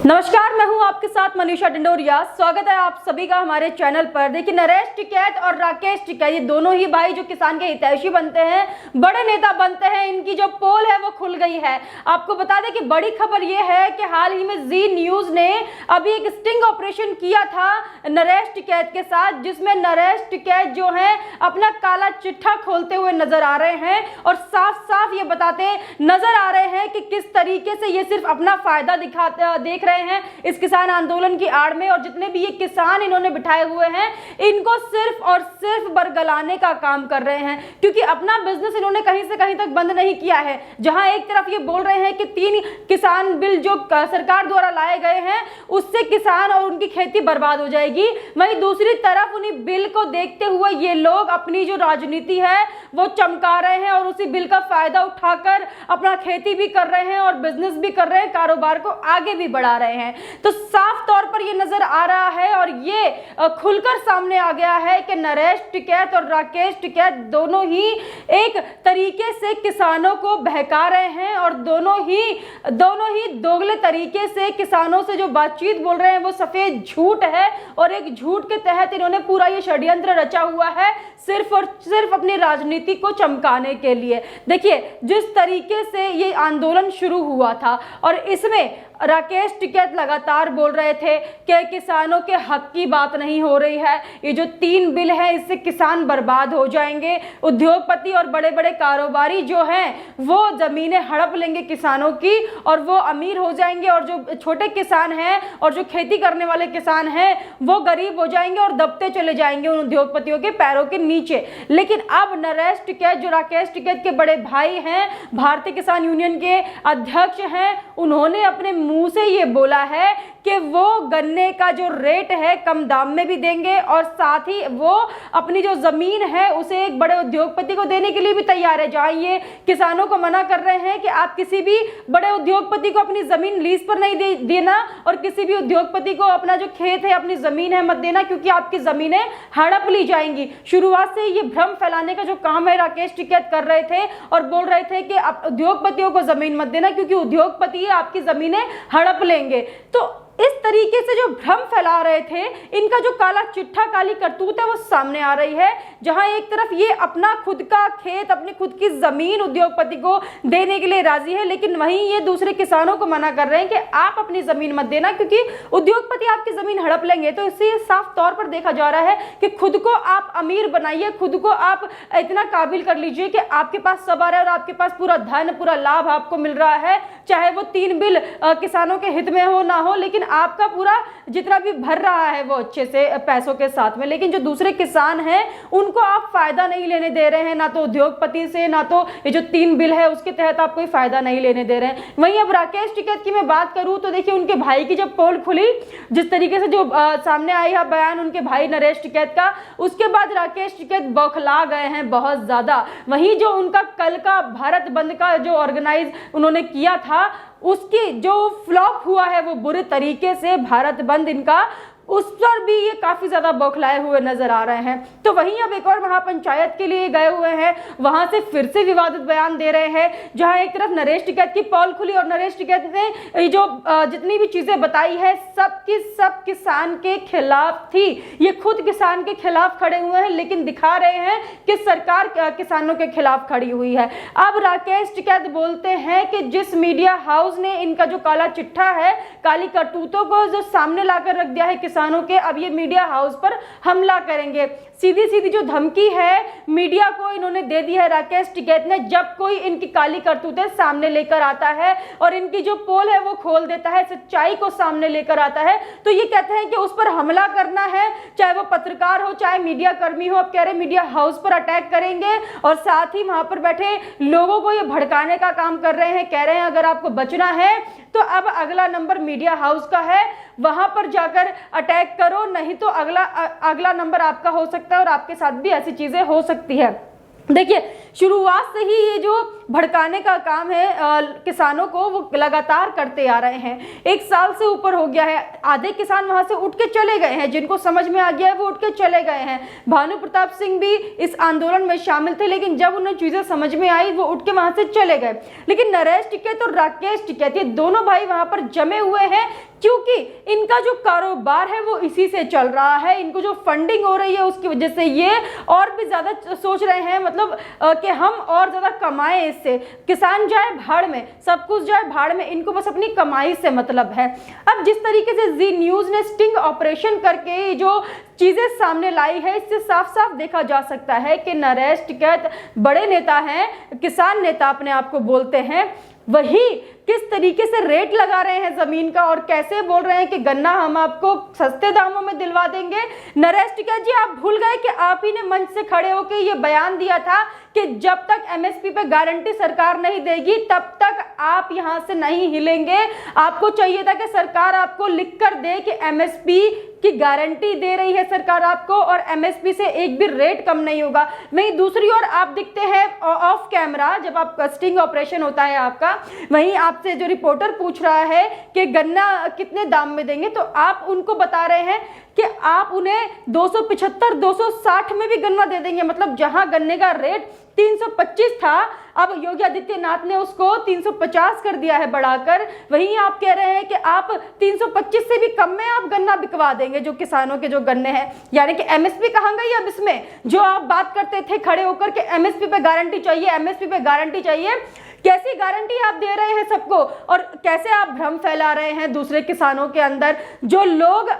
नमस्कार, मैं हूं आपके साथ मनीषा डिंडोरिया। स्वागत है आप सभी का हमारे चैनल पर। देखिए, नरेश टिकैत और राकेश टिकैत, ये दोनों ही भाई जो किसान के हितैषी बनते हैं, बड़े नेता बनते हैं, इनकी जो पोल है वो खुल गई है। आपको बता दें कि बड़ी खबर ये है कि हाल ही में जी न्यूज ने अभी एक स्टिंग ऑपरेशन किया था नरेश टिकैत के साथ, जिसमें नरेश टिकैत जो है अपना काला चिट्ठा खोलते हुए नजर आ रहे हैं और साफ साफ ये बताते नजर आ रहे हैं कि किस तरीके से ये सिर्फ अपना फायदा देख रहे हैं इस किसान आंदोलन की आड़ में। और जितने भी ये किसान इन्होंने बिठाए हुए हैं, इनको सिर्फ और सिर्फ बरगलाने का काम कर रहे हैं, क्योंकि अपना बिजनेस इन्होंने कहीं से कहीं तक बंद नहीं किया है। जहां एक तरफ ये बोल रहे हैं कि 3 किसान बिल जो सरकार द्वारा लाए गए हैं उससे किसान और उनकी खेती बर्बाद हो जाएगी, वहीं दूसरी तरफ उन्हीं बिल को देखते हुए ये लोग अपनी जो राजनीति है वो चमका रहे हैं और उसी बिल का फायदा उठाकर अपना खेती भी कर रहे हैं और बिजनेस भी कर रहे हैं, कारोबार को आगे भी बढ़ा रहे हैं। तो साफ तौर पर ये नजर आ रहा है और ये खुलकर सामने आ गया है कि नरेश टिकैत और राकेश टिकैत दोनों ही एक तरीके से किसानों को बहका रहे हैं और दोनों ही दोगले तरीके से किसानों से जो बातचीत बोल रहे हैं वो सफेद झूठ है और एक झूठ के तहत इन्होंने पूरा ये षड्यंत्र रचा हुआ है सिर्फ और सिर्फ अपनी राजनीति को चमकाने के लिए। देखिए, जिस तरीके से ये आंदोलन शुरू हुआ था और इसमें राकेश टिकैत लगातार बोल रहे थे कि किसानों के हक की बात नहीं हो रही है, ये जो 3 बिल है इससे किसान बर्बाद हो जाएंगे, उद्योगपति और बड़े बड़े कारोबारी जो हैं वो जमीनें हड़प लेंगे किसानों की और वो अमीर हो जाएंगे और जो छोटे किसान हैं और जो खेती करने वाले किसान हैं वो गरीब हो जाएंगे और दबते चले जाएंगे उन उद्योगपतियों के पैरों के नीचे। लेकिन अब नरेश टिकैत जो राकेश टिकैत के बड़े भाई हैं, भारतीय किसान यूनियन के अध्यक्ष हैं, उन्होंने अपने मुंह से ये बोला है कि वो गन्ने का जो रेट है कम दाम में भी देंगे और साथ ही वो अपनी जो जमीन है उसे एक बड़े उद्योगपति को देने के लिए भी तैयार है। जहां ये किसानों को मना कर रहे हैं कि आप किसी भी बड़े उद्योगपति को अपनी जमीन लीज पर नहीं देना और किसी भी उद्योगपति को अपना जो खेत है, अपनी जमीन है, मत देना, क्योंकि आपकी जमीनें हड़प ली जाएंगी। शुरुआत से ये भ्रम फैलाने का जो काम है राकेश टिकैत कर रहे थे और बोल रहे थे कि आप उद्योगपतियों को जमीन मत देना क्योंकि उद्योगपति आपकी जमीनें हड़प लेंगे। तो इस तरीके से जो भ्रम फैला रहे थे, इनका जो काला चिट्ठा, काली करतूत है वो सामने आ रही है। जहां एक तरफ ये अपना खुद का खेत, अपनी खुद की जमीन उद्योगपति को देने के लिए राजी है, लेकिन वहीं ये दूसरे किसानों को मना कर रहे हैं कि आप अपनी जमीन मत देना क्योंकि उद्योगपति आपकी जमीन हड़प लेंगे। तो इससे साफ तौर पर देखा जा रहा है कि खुद को आप अमीर बनाइए, खुद को आप इतना काबिल कर लीजिए कि आपके पास सब आ रहा है और आपके पास पूरा धन, पूरा लाभ आपको मिल रहा है, चाहे वो 3 बिल किसानों के हित में हो ना हो, लेकिन आपका पूरा जितना भी भर रहा है वो अच्छे से पैसों के साथ में। लेकिन जो दूसरे किसान हैं उनको आप फायदा नहीं लेने दे रहे हैं, ना तो उद्योगपति से, ना तो ये जो 3 बिल है उसके तहत आप कोई फायदा नहीं लेने दे रहे हैं। वहीं अब राकेश टिकैत की मैं बात करूं तो देखिए, उनके भाई की जब पोल खुली, जिस तरीके से जो सामने आई है बयान उनके भाई नरेश टिकैत का, उसके बाद राकेश टिकैत बौखला गए हैं बहुत ज्यादा। वहीं जो उनका कल का भारत बंद का जो ऑर्गेनाइज उन्होंने किया था उसकी जो फ्लॉप हुआ है वो बुरे तरीके से, भारत बंद इनका, उस पर भी ये काफी ज्यादा बौखलाए हुए नजर आ रहे हैं। तो वहीं अब एक और महापंचायत के लिए गए हुए हैं, वहां से फिर से विवादित बयान दे रहे हैं। जहां एक तरफ नरेश टिकैत की पोल खुली और नरेश टिकैत ने जो जितनी भी चीजें बताई है सब की सब किसान के खिलाफ थी। ये खुद किसान के खिलाफ खड़े हुए हैं, लेकिन दिखा रहे हैं कि सरकार किसानों के खिलाफ खड़ी हुई है। अब राकेश टिकैत बोलते हैं कि जिस मीडिया हाउस ने इनका जो काला चिट्ठा है, काली करतूतों को जो सामने लाकर रख दिया है किसानों के, अब ये मीडिया हाउस पर हमला करेंगे। सीधी सीधी जो धमकी है मीडिया को इन्होंने दे दी है राकेश टिकैत ने, जब कोई इनकी काली करतूतें सामने लेकर आता है और इनकी जो पोल है वो खोल देता है, सच्चाई को सामने लेकर आता है, तो ये कहते हैं कि उस पर हमला करना है, चाहे वो पत्रकार हो चाहे मीडिया कर्मी हो। अब कह रहे मीडिया हाउस पर अटैक करेंगे और साथ ही वहां पर बैठे लोगों को ये भड़काने का काम कर रहे हैं। कह रहे हैं अगर आपको बचना है तो अब अगला नंबर मीडिया हाउस का है, वहां पर जाकर अटैक करो, नहीं तो अगला नंबर आपका हो सकता है और आपके साथ भी ऐसी चीजें हो सकती है। देखिए, शुरुआत से ही ये जो भड़काने का काम है किसानों को, वो लगातार करते आ रहे हैं। 1 साल से ऊपर हो गया है। आधे किसान वहां से उठ के चले गए हैं, जिनको समझ में आ गया है वो उठ के चले गए हैं। भानु प्रताप सिंह भी इस आंदोलन में शामिल थे, लेकिन जब उन्हें चीजें समझ में आई वो उठ के वहां से चले गए। लेकिन नरेश टिकैत और राकेश टिकैत, ये दोनों भाई वहां पर जमे हुए हैं। क्यों क्योंकि इनका जो कारोबार है वो इसी से चल रहा है। इनको जो फंडिंग हो रही है उसकी वजह से ये और भी ज्यादा सोच रहे हैं, मतलब कि हम और ज्यादा कमाएं इससे। किसान जाए भाड़ में, सब कुछ जाए भाड़ में, इनको बस अपनी कमाई से मतलब है। अब जिस तरीके से जी न्यूज ने स्टिंग ऑपरेशन करके जो चीजें सामने लाई है, इससे साफ साफ देखा जा सकता है कि नरेश टिकैत बड़े नेता हैं, किसान नेता अपने आप को बोलते हैं, वही किस तरीके से रेट लगा रहे हैं जमीन का और कैसे बोल रहे हैं कि गन्ना हम आपको सस्ते दामों में दिलवा देंगे। नरेश टिकैत जी, आप भूल गए कि आप ही ने मंच से खड़े होकर ये बयान दिया था कि जब तक एमएसपी पे गारंटी सरकार नहीं देगी तब तक आप यहां से नहीं हिलेंगे। आपको चाहिए था कि सरकार आपको लिख कर दे कि एमएसपी की गारंटी दे रही है सरकार आपको और एमएसपी से एक भी रेट कम नहीं होगा। वहीं दूसरी ओर आप दिखते हैं ऑफ कैमरा, जब आप स्टिंग ऑपरेशन होता है आपका, वहीं आपसे जो रिपोर्टर पूछ रहा है कि गन्ना कितने दाम में देंगे, तो आप उनको बता रहे हैं कि आप उन्हें 275 260 में भी गन्ना दे देंगे। मतलब जहां गन्ने का रेट 325 था, अब योगी आदित्यनाथ ने उसको 350 कर दिया है बढ़ाकर। वहीं आप कह रहे हैं कि आप 325 से भी कम में आप गन्ना बिकवा देंगे जो किसानों के जो गन्ने हैं। यानी कि एमएसपी कहां गई अब इसमें? जो आप बात करते थे खड़े होकर के एमएसपी पे गारंटी चाहिए, एमएसपी पे गारंटी चाहिए, कैसी गारंटी आप दे रहे हैं सबको और कैसे आप भ्रम फैला रहे हैं दूसरे किसानों के अंदर। जो लोग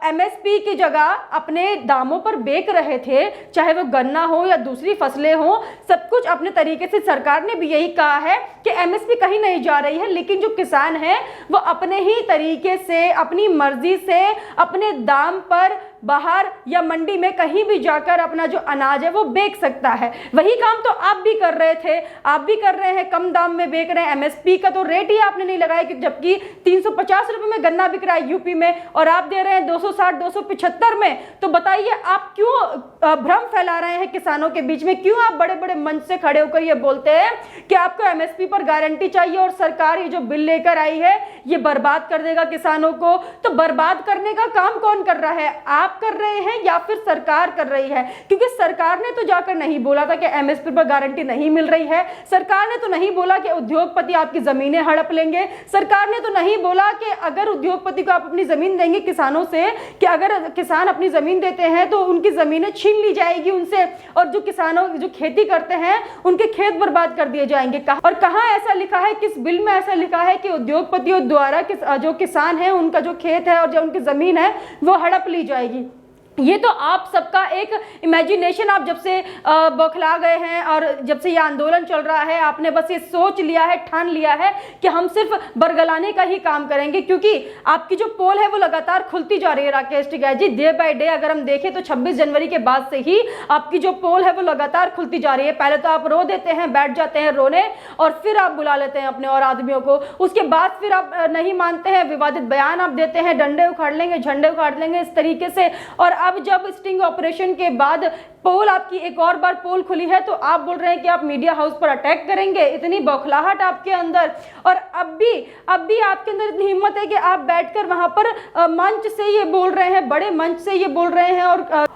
एमएसपी की जगह अपने दामों पर बेच रहे थे, चाहे वो गन्ना हो या दूसरी फसलें हो, सब कुछ अपने तरीके से सरकार ने भी यही कहा है कि एमएसपी कहीं नहीं जा रही है, लेकिन जो किसान है वो अपने ही तरीके से अपनी मर्जी से अपने दाम पर बाहर या मंडी में कहीं भी जाकर अपना जो अनाज है वो बेच सकता है। वही काम तो आप भी कर रहे थे, आप भी कर रहे हैं, कम दाम में बेच रहे हैं। एमएसपी का तो रेट ही आपने नहीं लगाया, कि जबकि 350 रुपए में गन्ना बिक रहा है यूपी में और आप दे रहे हैं 260 275 में। तो बताइए आप क्यों भ्रम फैला रहे हैं किसानों के बीच में? क्यों आप बड़े बड़े मंच से खड़े होकर ये बोलते हैं कि आपको एमएसपी पर गारंटी चाहिए और सरकार ये जो बिल लेकर आई है ये बर्बाद कर देगा किसानों को? तो बर्बाद करने का काम कौन कर रहा है? आप कर रहे हैं या फिर सरकार कर रही है? क्योंकि सरकार ने तो जाकर नहीं बोला था कि एमएसपी पर गारंटी नहीं मिल रही है। सरकार ने तो नहीं बोला कि उद्योगपति आपकी जमीनें हड़प लेंगे। सरकार ने तो नहीं बोला कि अगर उद्योगपति को आप अपनी जमीन देंगे किसानों से, कि अगर किसान अपनी जमीन देते हैं तो उनकी जमीनें छीन ली जाएगी उनसे और जो किसानों जो खेती करते हैं उनके खेत बर्बाद कर दिए जाएंगे। और कहां ऐसा लिखा है, किस बिल में ऐसा लिखा है कि उद्योगपतियों द्वारा जो किसान है उनका जो खेत है और जो उनकी जमीन है वो हड़प ली जाएगी? ये तो आप सबका एक इमेजिनेशन, आप जब से बौखला गए हैं और जब से ये आंदोलन चल रहा है आपने बस ये सोच लिया है, ठान लिया है कि हम सिर्फ बरगलाने का ही काम करेंगे, क्योंकि आपकी जो पोल है वो लगातार खुलती जा रही है राकेश टिकैत जी। डे बाय डे अगर हम देखें तो 26 जनवरी के बाद से ही आपकी जो पोल है वो लगातार खुलती जा रही है। पहले तो आप रो देते हैं, बैठ जाते हैं रोने और फिर आप बुला लेते हैं अपने और आदमियों को, उसके बाद फिर आप नहीं मानते हैं, विवादित बयान आप देते हैं, डंडे उखाड़ लेंगे, झंडे उखाड़ लेंगे, इस तरीके से। और अब जब स्टिंग ऑपरेशन के बाद पोल आपकी एक और बार पोल खुली है तो आप बोल रहे हैं कि आप मीडिया हाउस पर अटैक करेंगे। इतनी बौखलाहट आपके अंदर, और अब भी आपके अंदर इतनी हिम्मत है कि आप बैठकर वहां पर मंच से ये बोल रहे हैं, बड़े मंच से ये बोल रहे हैं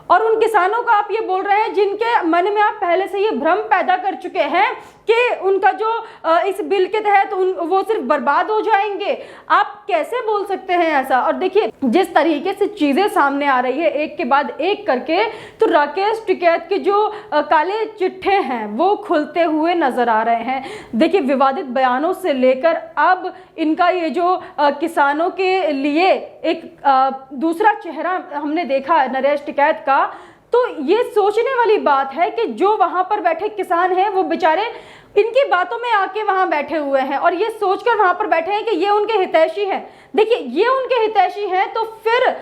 और उन किसानों को आप ये बोल रहे हैं जिनके मन में आप पहले से ये भ्रम पैदा कर चुके हैं कि उनका जो इस बिल के तहत वो सिर्फ बर्बाद हो जाएंगे। आप कैसे बोल सकते हैं ऐसा? और देखिए जिस तरीके से चीजें सामने आ रही है एक के बाद एक करके, तो राकेश टिकैत के जो काले चिट्ठे हैं वो खुलते हुए नजर आ रहे हैं। देखिए विवादित बयानों से लेकर अब इनका ये जो किसानों के लिए एक दूसरा चेहरा हमने देखा है नरेश टिकैत का, तो ये सोचने वाली बात है कि जो वहां पर बैठे किसान हैं वो बेचारे इनकी बातों में आके वहां बैठे हुए हैं और ये सोचकर वहां पर बैठे हैं कि ये उनके हितैषी हैं। देखिए ये उनके हितैषी हैं तो फिर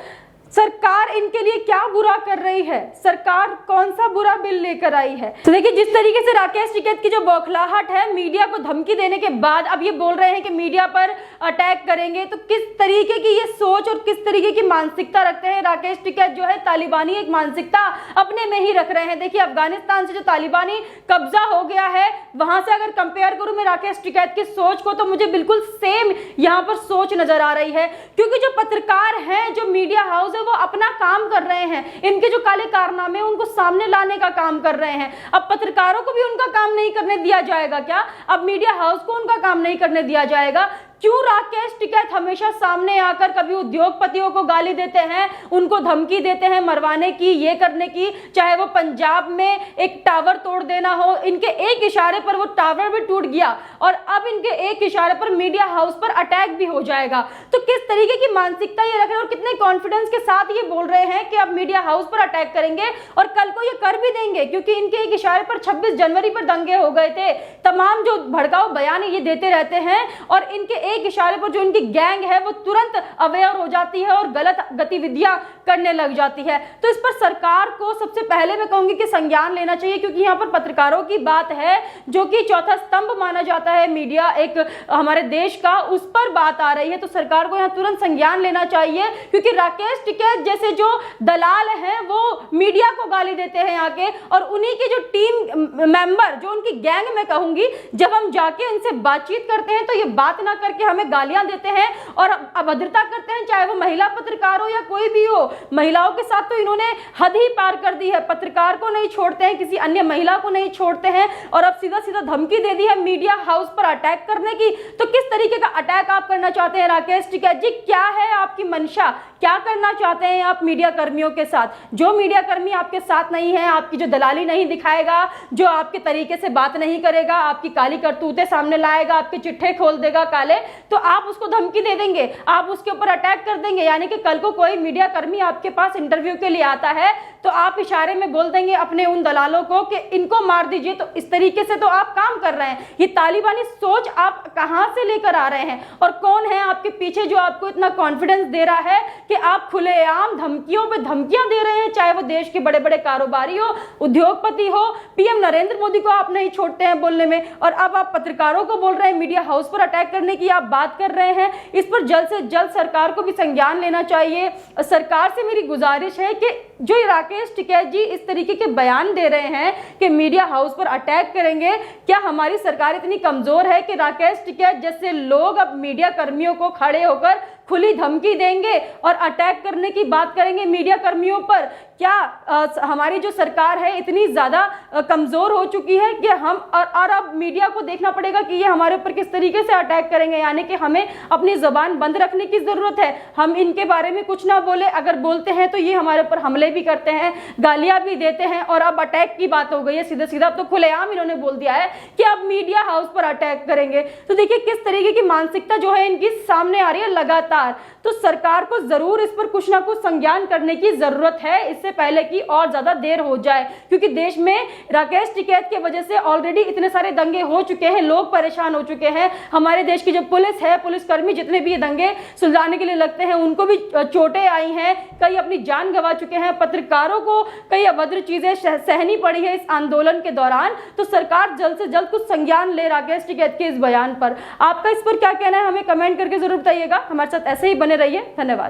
सरकार इनके लिए क्या बुरा कर रही है? सरकार कौन सा बुरा बिल लेकर आई है? तो देखिए जिस तरीके से राकेश टिकैत की जो बौखलाहट है, मीडिया को धमकी देने के बाद अब ये बोल रहे हैं कि मीडिया पर अटैक करेंगे, तो किस तरीके की ये सोच और किस तरीके की मानसिकता रखते हैं राकेश टिकैत? जो है तालिबानी एक मानसिकता अपने में ही रख रहे हैं। देखिए अफगानिस्तान से जो तालिबानी कब्जा हो गया है वहां से अगर कंपेयर करूं मैं राकेश टिकैत की सोच को, तो मुझे बिल्कुल सेम यहाँ पर सोच नजर आ रही है। क्योंकि जो पत्रकार हैं, जो मीडिया हाउस वो अपना काम कर रहे हैं, इनके जो काले कारनामे उनको सामने लाने का काम कर रहे हैं। अब पत्रकारों को भी उनका काम नहीं करने दिया जाएगा क्या? अब मीडिया हाउस को उनका काम नहीं करने दिया जाएगा? क्यों राकेश टिकैत हमेशा सामने आकर कभी उद्योगपतियों को गाली देते हैं, उनको धमकी देते हैं मरवाने की, ये करने की, चाहे वो पंजाब में एक टावर तोड़ देना हो, इनके एक इशारे पर वो टावर भी टूट गया और अब इनके एक इशारे पर मीडिया हाउस पर अटैक भी हो जाएगा। तो किस तरीके की मानसिकता ये रख रहे हैं और कितने कॉन्फिडेंस के साथ ये बोल रहे हैं कि अब मीडिया हाउस पर अटैक करेंगे और कल को ये कर भी देंगे, क्योंकि इनके एक इशारे पर 26 जनवरी पर दंगे हो गए थे। तमाम जो भड़काऊ बयान ये देते रहते हैं और इनके एक इशारे पर जो इनकी गैंग है वो तुरंत अवेयर हो जाती है और गलत गतिविधियां करने लग जाती है। तो इस पर सरकार को सबसे पहले मैं कहूंगी कि संज्ञान लेना चाहिए, क्योंकि यहाँ पर पत्रकारों की बात है जो कि चौथा स्तंभ माना जाता है मीडिया एक हमारे देश का, उस पर बात आ रही है। तो सरकार को यहाँ तुरंत संज्ञान लेना चाहिए, क्योंकि राकेश टिकैत जैसे जो दलाल हैं वो मीडिया को गाली देते हैं आके, और उन्हीं के जो टीम मेंबर जो उनकी गैंग में कहूंगी, जब हम जाके इनसे बातचीत करते हैं तो ये बात ना करके हमें गालियां देते हैं और अभद्रता करते हैं, चाहे वो महिला पत्रकार हो या कोई भी हो। महिलाओं के साथ तो इन्होंने हद ही पार कर दी है, पत्रकार को नहीं छोड़ते हैं, किसी अन्य महिला को नहीं छोड़ते हैं और अब सीधा सीधा धमकी दे दी है मीडिया हाउस पर अटैक करने की। तो किस तरीके का अटैक आप करना चाहते हैं राकेश टिकैत जी? क्या है आपकी मंशा, क्या करना चाहते हैं आप मीडिया कर्मियों के साथ? जो मीडिया कर्मी आपके साथ नहीं है, आपकी जो दलाली नहीं दिखाएगा, जो आपके तरीके से बात नहीं करेगा, आपकी काली करतूतें सामने लाएगा, आपके चिट्ठे खोल देगा काले, तो आप उसको धमकी दे देंगे, आप उसके ऊपर अटैक कर देंगे। यानी कि कल को कोई मीडिया कर्मी आपके पास इंटरव्यू के लिए आता है तो आप इशारे में बोल देंगे अपने उन दलालों को कि इनको मार दीजिए। तो इस तरीके से तो आप काम कर रहे हैं। ये तालिबानी सोच आप कहां से लेकर आ रहे हैं और कौन है आपके पीछे जो आपको इतना कॉन्फिडेंस दे रहा है कि आप खुलेआम धमकियों पे धमकियां दे रहे हैं, चाहे वो देश के बड़े बड़े कारोबारी हो, उद्योगपति हो, पीएम नरेंद्र मोदी को आप नहीं छोड़ते हैं बोलने में, और अब आप पत्रकारों को बोल रहे हैं मीडिया हाउस पर अटैक करने की आप बात कर रहे हैं। इस पर जल्द से जल्द सरकार को भी संज्ञान लेना चाहिए। सरकार से मेरी गुजारिश है कि जो राकेश टिकैत जी इस तरीके के बयान दे रहे हैं कि मीडिया हाउस पर अटैक करेंगे, क्या हमारी सरकार इतनी कमजोर है कि राकेश टिकैत जैसे लोग अब मीडिया कर्मियों को खड़े होकर खुली धमकी देंगे और अटैक करने की बात करेंगे मीडिया कर्मियों पर? क्या हमारी जो सरकार है इतनी ज्यादा कमजोर हो चुकी है कि हम और अब मीडिया को देखना पड़ेगा कि ये हमारे ऊपर किस तरीके से अटैक करेंगे? यानी कि हमें अपनी जुबान बंद रखने की जरूरत है, हम इनके बारे में कुछ ना बोले, अगर बोलते हैं तो ये हमारे ऊपर हमले भी करते हैं, गालियां भी देते हैं, और अब अटैक की बात हो गई है सीधा सीधा। तो खुलेआम इन्होंने बोल दिया है कि अब मीडिया हाउस पर अटैक करेंगे। तो देखिए किस तरीके की मानसिकता जो है इनकी सामने आ रही है लगातार। तो सरकार को जरूर इस पर कुछ ना कुछ संज्ञान करने की जरूरत है, इससे पहले कि और ज्यादा देर हो जाए, क्योंकि देश में राकेश टिकैत की वजह से ऑलरेडी इतने सारे दंगे हो चुके हैं, लोग परेशान हो चुके हैं। हमारे देश की जो पुलिस है, पुलिसकर्मी जितने भी ये दंगे सुलझाने के लिए लगते हैं उनको भी चोटें आई हैं, कई अपनी जान गंवा चुके हैं, पत्रकारों को कई अभद्र चीजें सहनी पड़ी है इस आंदोलन के दौरान। तो सरकार जल्द से जल्द कुछ संज्ञान ले राकेश टिकैत के इस बयान पर। आपका इस पर क्या कहना है हमें कमेंट करके जरूर बताइएगा। हमारे साथ ऐसे ही बने रहिए। धन्यवाद।